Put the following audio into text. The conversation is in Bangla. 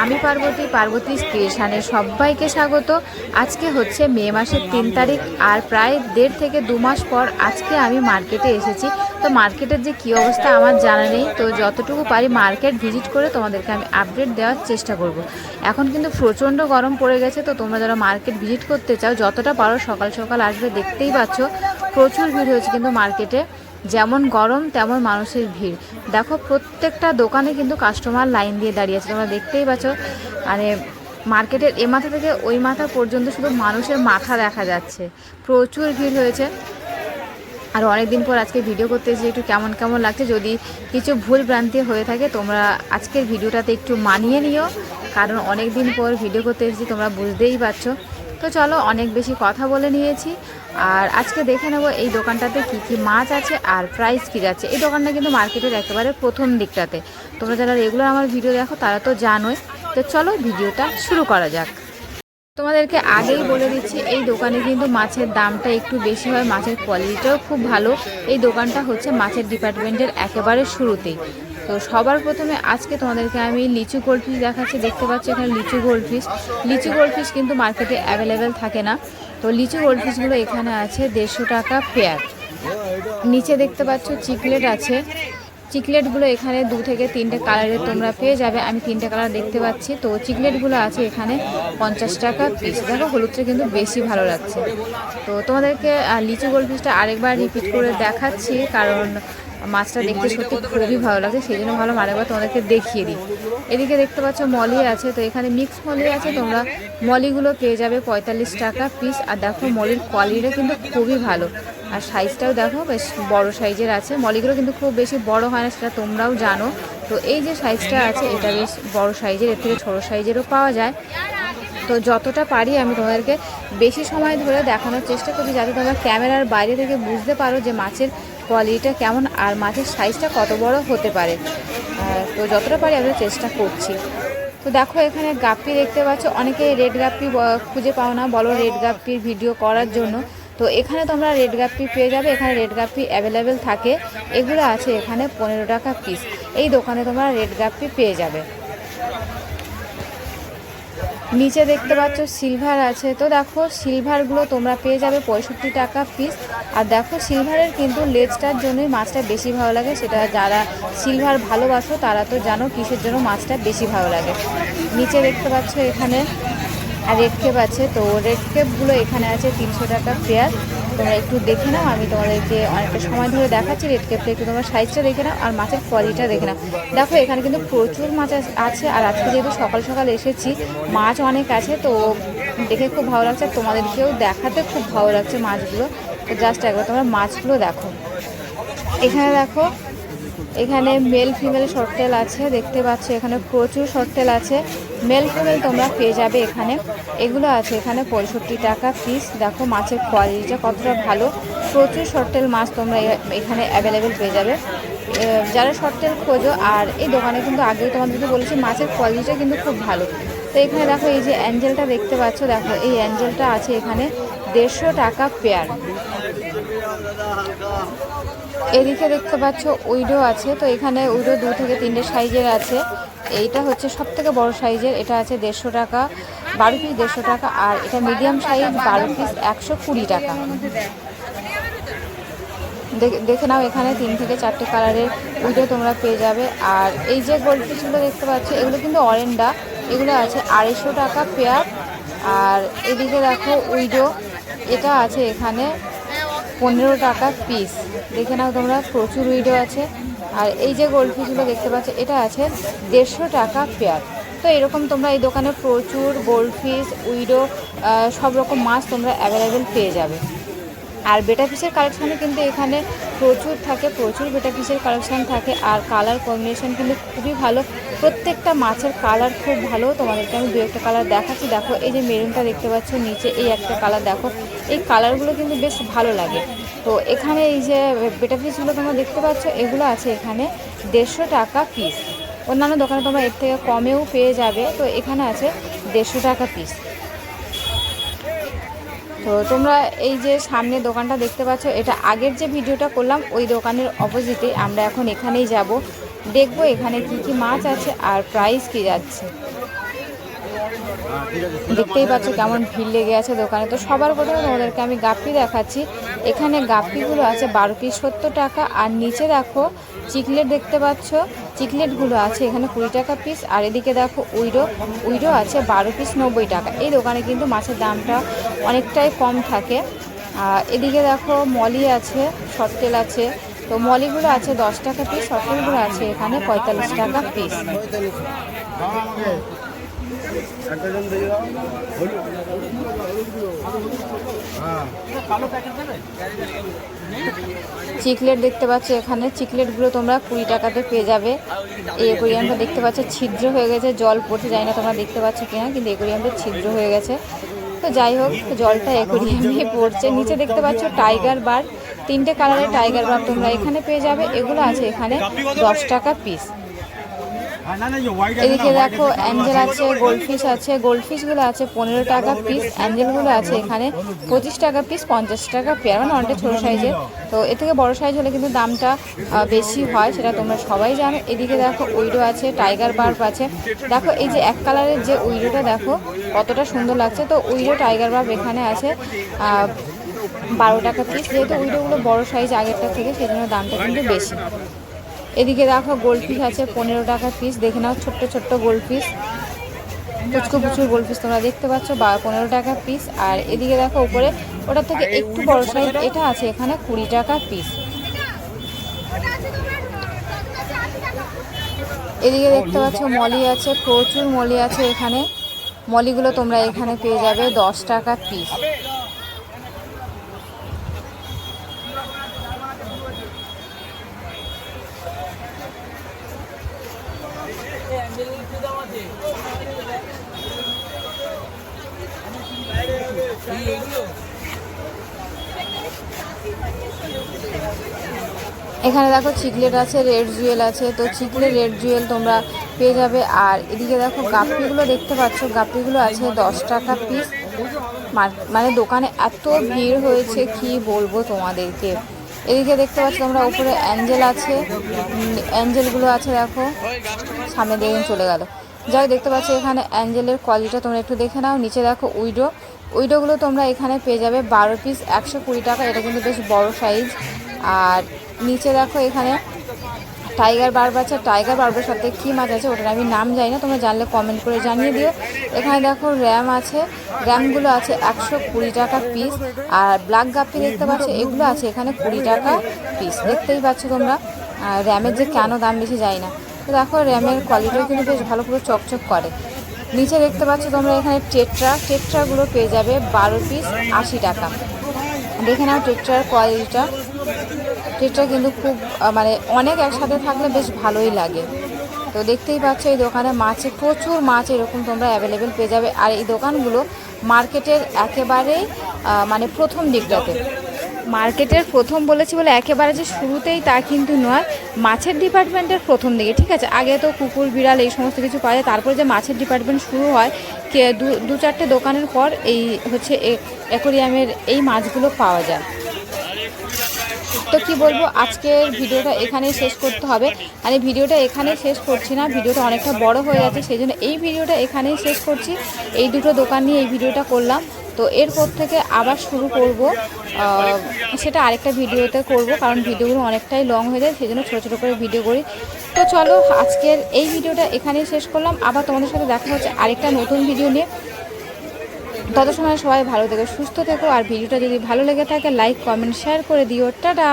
আমি পার্বতীস ক্রিয়েশনে সবাইকে স্বাগত। আজকে হচ্ছে মে মাসের 3 তারিখ আর প্রায় 1.5 থেকে 2 মাস পর আজকে আমি মার্কেটে এসেছি। তো মার্কেটের যে কী অবস্থা আমার জানা নেই, তো যতটুকু পারি মার্কেট ভিজিট করে তোমাদেরকে আমি আপডেট দেওয়ার চেষ্টা করব। এখন কিন্তু প্রচণ্ড গরম পড়ে গেছে, তো তোমরা যারা মার্কেট ভিজিট করতে চাও যতটা পারো সকাল সকাল আসবে। দেখতেই পাচ্ছ প্রচুর ভিড় হয়েছে কিন্তু মার্কেটে, যেমন গরম তেমন মানুষের ভিড়। দেখো প্রত্যেকটা দোকানে কিন্তু কাস্টমার লাইন দিয়ে দাঁড়িয়ে আছে, তোমরা দেখতেই পাচ্ছ। মানে মার্কেটের এ মাথা থেকে ওই মাথা পর্যন্ত শুধু মানুষের মাথা দেখা যাচ্ছে, প্রচুর ভিড় হয়েছে। আর অনেক দিন পর আজকে ভিডিও করতে এসে একটু কেমন কেমন লাগছে, যদি কিছু ভুল ভ্রান্তি হয়ে থাকে তোমরা আজকের ভিডিওটাতে একটু মানিয়ে নিও, কারণ অনেক দিন পর ভিডিও করতে এসেছি, তোমরা বুঝতেই পারছো। তো চলো অনেক বেশি কথা বলে নিয়েছি, আর আজকে দেখে নেব এই দোকানটাতে কি কি মাছ আছে আর প্রাইস কী যাচ্ছে। এই দোকানটা কিন্তু মার্কেটের একেবারে প্রথম দিকটাতে, তোমরা যারা রেগুলার আমার ভিডিও দেখো তারা তো জানোই। তো চলো ভিডিওটা শুরু করা যাক। তোমাদেরকে আগেই বলে দিচ্ছি এই দোকানে কিন্তু মাছের দামটা একটু বেশি হয়, মাছের কোয়ালিটিটাও খুব ভালো। এই দোকানটা হচ্ছে মাছের ডিপার্টমেন্টের একেবারে শুরুতেই। তো সবার প্রথমে আজকে তোমাদেরকে আমি লিচু গোল্ডফিশ দেখাচ্ছি। দেখতে পাচ্ছি এখানে লিচু গোল্ডফিশ কিন্তু মার্কেটে অ্যাভেলেবেল থাকে না। তো লিচু গোল্ডফিশগুলো এখানে আছে 150 টাকা পেয়ার। নিচে দেখতে পাচ্ছ চিকলেট আছে, চিকলেটগুলো এখানে 2 থেকে 3টে কালারের তোমরা পেয়ে যাবে। আমি 3টে কালার দেখতে পাচ্ছি। তো চিকলেটগুলো আছে এখানে 50 টাকা পিস। দেখো হলুদটা কিন্তু বেশি ভালো লাগছে। তো তোমাদেরকে লিচু গোল্ডফিশটা আরেকবার রিপিট করে দেখাচ্ছি, কারণ মাছটা দেখতে সত্যি খুবই ভালো লাগছে, সেই জন্য ভালো আরেকবার তোমাদেরকে দেখিয়ে দিই। এদিকে দেখতে পাচ্ছ মলি আছে, তো এখানে মিক্স মলি আছে, তোমরা মলিগুলো পেয়ে যাবে 45 টাকা পিস। আর দেখো মলির কোয়ালিটিটা কিন্তু খুবই ভালো, আর সাইজটাও দেখো বেশ বড় সাইজের আছে। মলিগুলো কিন্তু খুব বেশি বড় হয় না, সেটা তোমরাও জানো। তো এই যে সাইজটা আছে এটা বেশ বড় সাইজের, এর থেকে ছোটো সাইজেরও পাওয়া যায়। তো যতটা পারি আমি তোমাদেরকে বেশি সময় ধরে দেখানোর চেষ্টা করি, যাতে তোমরা ক্যামেরার বাইরে থেকে বুঝতে পারো যে মাছের কোয়ালিটিটা কেমন আর মাছের সাইজটা কত বড় হতে পারে। তো যতটা পারি আমি চেষ্টা করছি। তো দেখো এখানে গাপ্পি দেখতে পাচ্ছ, অনেকে রেড গাপ্পি খুঁজে পাও না, বলো রেড গাপ্পির ভিডিও করার জন্য। তো এখানে তোমরা রেড গাপ্পি পেয়ে যাবে, এখানে রেড গাপ্পি অ্যাভেলেবেল থাকে। এগুলো আছে এখানে 15 টাকা পিস। এই দোকানে তোমরা রেড গাপ্পি পেয়ে যাবে। নিচে দেখতে পাচ্ছ সিলভার আছে, তো দেখো সিলভারগুলো তোমরা পেয়ে যাবে 65 টাকা পিস। আর দেখো সিলভারের কিন্তু লেজটার জন্যই মাছটা বেশি ভালো লাগে, সেটা যারা সিলভার ভালোবাসো তারা তো জানো কিসের জন্য মাছটা বেশি ভালো লাগে। নিচে দেখতে পাচ্ছ এখানে রেড কেপ আছে, তো রেড কেপগুলো এখানে আছে 300 টাকা পেয়ার। তোমরা একটু দেখে নাও, আমি তোমাদেরকে অনেকটা সময় ধরে দেখাচ্ছি। রেড কেপটা একটু তোমরা সাইজটা দেখে নাও আর মাছের কোয়ালিটিটা দেখে নাও। দেখো এখানে কিন্তু প্রচুর মাছ আছে, আর আজকে যেহেতু সকাল সকাল এসেছি মাছ অনেক আছে, তো দেখে খুব ভালো লাগছে, তোমাদেরকেও দেখাতে খুব ভালো লাগছে মাছগুলো। তো জাস্ট একবার তোমরা মাছগুলো দেখো। এখানে দেখো এখানে মেল ফিমেল শর্টটেল আছে, দেখতে পাচ্ছ এখানে প্রচুর শর্টটেল আছে। মেল ফিমেল তোমরা পেয়ে যাবে এখানে, এগুলো আছে এখানে 65 টাকা পিস। দেখো মাছের কোয়ালিটিটা কতটা ভালো, প্রচুর শর্টটেল মাছ তোমরা এখানে অ্যাভেলেবেল পেয়ে যাবে যারা শর্টটেল খোঁজো। আর এই দোকানে কিন্তু আগেও তোমাদেরকে বলেছি মাছের কোয়ালিটিটা কিন্তু খুব ভালো। তো এখানে দেখো এই যে অ্যাঞ্জেলটা দেখতে পাচ্ছ, দেখো এই অ্যাঞ্জেলটা আছে এখানে 150 টাকা পেয়ার। এদিকে দেখতে পাচ্ছ উইডো আছে, তো এখানে উইডো 2 থেকে 3টে সাইজের আছে। এইটা হচ্ছে সব থেকে বড় সাইজের, এটা আছে 150 টাকা, 12 পিস 150 টাকা। আর এটা মিডিয়াম সাইজ 12 পিস 120 টাকা। দেখে নাও এখানে 3 থেকে 4টে কালারের উইডো তোমরা পেয়ে যাবে। আর এই যে গোল্ডফিশগুলো দেখতে পাচ্ছ এগুলো কিন্তু অরেন্ডা, এগুলো আছে 250 টাকা পেয়ার। আর এদিকে দেখো উইডো, এটা আছে এখানে 15 টাকা পিস। দেখে নাও তোমরা প্রচুর উইডো আছে। আর এই যে গোল্ডফিশগুলো দেখতে পাচ্ছ এটা আছে 150 টাকা পেয়ার। তো এরকম তোমরা এই দোকানে প্রচুর গোল্ডফিশ, উইডো, সব রকম মাছ তোমরা অ্যাভেলেবেল পেয়ে যাবে। আর বেটা ফিশের কালেকশানে কিন্তু এখানে প্রচুর থাকে, প্রচুর বেটা ফিশের কালেকশান থাকে। আর কালার কম্বিনেশন কিন্তু খুবই ভালো, প্রত্যেকটা মাছের কালার খুব ভালো। তোমাদেরকে আমি 2-1টা কালার দেখাচ্ছি। দেখো এই যে মেরুনটা দেখতে পাচ্ছ, নিচে এই একটা কালার, দেখো এই কালারগুলো কিন্তু বেশ ভালো লাগে। তো এখানে এই যে বেটা ফিশগুলো তোমরা দেখতে পাচ্ছ এগুলো আছে এখানে 150 টাকা পিস। অন্যান্য দোকানে তোমরা এর থেকে কমেও পেয়ে যাবে, তো এখানে আছে 150 টাকা পিস। তো তোমরা এই যে সামনে দোকানটা দেখতে পাচ্ছ, এটা আগের যে ভিডিওটা করলাম ওই দোকানের অপোজিটে। আমরা এখন এখানেই যাব, দেখব এখানে কি কি মাছ আছে আর প্রাইস কি যাচ্ছে। দেখতেই পাচ্ছ কেমন ভিড় লেগে আছে দোকানে। তো সবার প্রথমে তোমাদেরকে আমি গাপ্পি দেখাচ্ছি। এখানে গাপ্পিগুলো আছে 12 পিস 70 টাকা। আর নিচে দেখো চিকলেট দেখতে পাচ্ছ, চিকলেটগুলো আছে এখানে 20 টাকা পিস। আর এদিকে দেখো উইডো আছে 12 পিস 90 টাকা। এই দোকানে কিন্তু মাছের দামটা অনেকটাই কম থাকে। এদিকে দেখো মলি আছে, শর্টেল আছে। তো মলিগুলো আছে 10 টাকা পিস, শর্টেলগুলো আছে এখানে 45 টাকা পিস। চিকলেট দেখতে পাচ্ছ এখানে, চিকলেটগুলো তোমরা 20 টাকাতে পেয়ে যাবে। এই অ্যাকোরিয়ামটা দেখতে পাচ্ছ ছিদ্র হয়ে গেছে, জল পড়তে যায় না, তোমরা দেখতে পাচ্ছ কিনা, কিন্তু অ্যাকোরিয়ামটা ছিদ্র হয়ে গেছে। তো যাই হোক, জলটা অ্যাকোরিয়ামে পড়ছে। নিচে দেখতে পাচ্ছ টাইগার বার, 3টে কালারের টাইগার বার তোমরা এখানে পেয়ে যাবে। এগুলো আছে এখানে 10 টাকা পিস। এদিকে দেখো অ্যাঞ্জেল আছে, গোল্ডফিশ আছে। গোল্ডফিশগুলো আছে 15 টাকা পিস। অ্যাঞ্জেলগুলো আছে এখানে 25 টাকা পিস, 50 টাকা পেয়ার, মানে অনেকটা ছোটো সাইজের। তো এর থেকে বড়ো সাইজ হলে কিন্তু দামটা বেশি হয়, সেটা তোমরা সবাই জানো। এদিকে দেখো উইডো আছে, টাইগার বার্ব আছে। দেখো এই যে এক কালারের যে উইডোটা দেখো কতটা সুন্দর লাগছে। তো উইডো টাইগার বার্ব এখানে আছে 12 টাকা পিস। যেহেতু উইডোগুলো বড়ো সাইজ আগেরটা থেকে, সেই জন্য দামটা কিন্তু বেশি। এদিকে দেখো গোল্ডফিশ আছে 15 টাকা পিস। দেখে নাও ছোট্ট ছোট্ট গোল্ডফিশ, প্রচুর গোল্ডফিশ তোমরা দেখতে পাচ্ছ 15 টাকা পিস। আর এদিকে দেখো উপরে ওটার থেকে একটু বড় সাইজ এটা আছে এখানে 20 টাকা পিস। এদিকে দেখতে পাচ্ছ মলি আছে, প্রচুর মলি আছে এখানে। মলিগুলো তোমরা এখানে পেয়ে যাবে 10 টাকা পিস। এখানে দেখো চিকলেট আছে, রেড জুয়েল আছে। তো চিকলেট রেড জুয়েল তোমরা পেয়ে যাবে। আর এদিকে দেখো গাপ্পিগুলো দেখতে পাচ্ছ, গাপ্পিগুলো আছে 10 টাকা পিস। মানে দোকানে এত ভিড় হয়েছে কি বলবো তোমাদেরকে। এদিকে দেখতে পাচ্ছ তোমরা উপরে অ্যাঞ্জেল আছে, অ্যাঞ্জেলগুলো আছে দেখো, সামনে দিয়ে চলে গেল। যাই দেখতে পাচ্ছ এখানে অ্যাঞ্জেলের কোয়ালিটিটা তোমরা একটু দেখে নাও। নিচে দেখো উইডোগুলো তোমরা এখানে পেয়ে যাবে 12 পিস 120 টাকা। এটা কিন্তু বেশ বড় সাইজ। আর নিচে দেখো এখানে টাইগার বার্ব আছে। টাইগার বার্বের সাথে কী মাছ আছে ওটার আমি নাম জানি না, তোমরা জানলে কমেন্ট করে জানিয়ে দিও। এখানে দেখো র্যাম আছে, র্যামগুলো আছে 120 টাকা পিস। আর ব্ল্যাক গাপ্পি দেখতে পাচ্ছ, এগুলো আছে এখানে 20 টাকা পিস। দেখতেই পাচ্ছ তোমরা র্যামের যে কেন দাম বেশি যায় না। তো দেখো র্যামের কোয়ালিটিও কিন্তু বেশ ভালো করে চকচক করে। নিচে দেখতে পাচ্ছ তোমরা এখানে টেট্রাগুলো পেয়ে যাবে 12 পিস 80 টাকা। দেখে নাও টেট্রার কোয়ালিটিটা। টেট্রা কিন্তু খুব মানে অনেক একসাথে থাকলে বেশ ভালোই লাগে। তো দেখতেই পাচ্ছ এই দোকানে প্রচুর মাছ এরকম তোমরা অ্যাভেলেবেল পেয়ে যাবে। আর এই দোকানগুলো মার্কেটের একেবারেই মানে প্রথম দিকটাতে। মার্কেটের প্রথম বলেছি বলে একেবারে যে শুরুতেই তা কিন্তু নয়, মাছের ডিপার্টমেন্টের প্রথম দিকে, ঠিক আছে। আগে তো কুকুর বিড়াল এই সমস্ত কিছু পাওয়া যায়, তারপরে যে মাছের ডিপার্টমেন্ট শুরু হয় দু চারটে দোকানের পর এই হচ্ছে অ্যাকোরিয়ামের এই মাছগুলো পাওয়া যায়। তো কি বলবো, আজকের ভিডিওটা এখানেই শেষ করতে হবে। আমি ভিডিওটা এখানেই শেষ করছি না, ভিডিওটা অনেকটা বড় হয়ে যাচ্ছে, সেই জন্য এই ভিডিওটা এখানেই শেষ করছি। এই দুটো দোকান নিয়ে এই ভিডিওটা করলাম। তো এরপর থেকে আবার শুরু করব, সেটা আরেকটা ভিডিওতে করব, কারণ ভিডিওগুলো অনেকটাই লং হয়ে যায়, সেই জন্য ছোটো ছোটো করে ভিডিও করি। তো চলো আজকের এই ভিডিওটা এখানেই শেষ করলাম। আবার তোমাদের সাথে দেখা হচ্ছে আরেকটা নতুন ভিডিও নিয়ে। তত সময় সবাই ভালো থেকো, সুস্থ থেকো। আর ভিডিওটা যদি ভালো লেগে থাকে লাইক কমেন্ট শেয়ার করে দিও। টাটা।